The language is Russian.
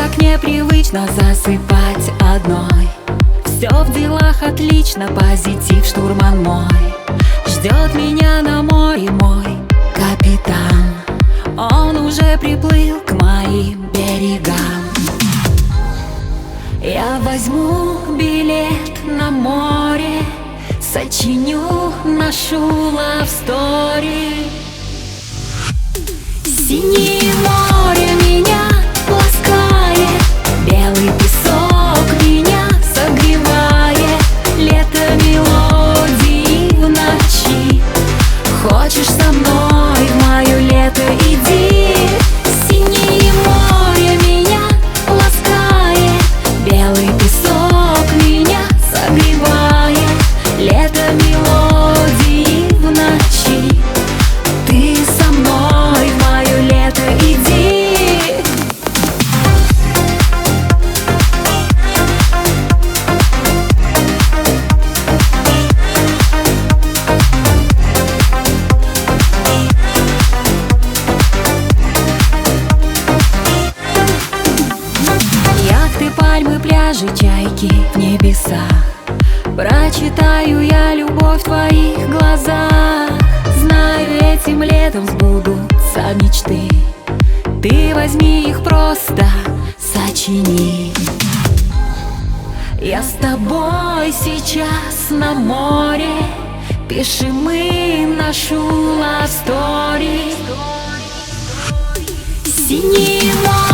так непривычно засыпать одной. Все в делах отлично, позитив штурман мой. Ждет меня на море мой капитан. Он уже приплыл к моим берегам. Я возьму билет на море, сочиню нашу love story. Синее море меня ласкает, белый песок меня согревает. Лето мелодии в ночи. Хочешь со мной в мое лето иди. Синее море меня ласкает, белый песок меня согревает. Лето мелодии в ночи. Ты со мной в мое лето иди. Яхты, пальмы, пляжи, чайки в небесах. Прочитаю я любовь в твоих глазах. Знаю, этим летом сбудутся мечты. Ты возьми их просто, сочини. Я с тобой сейчас на море. Пишем мы нашу love story. Синее море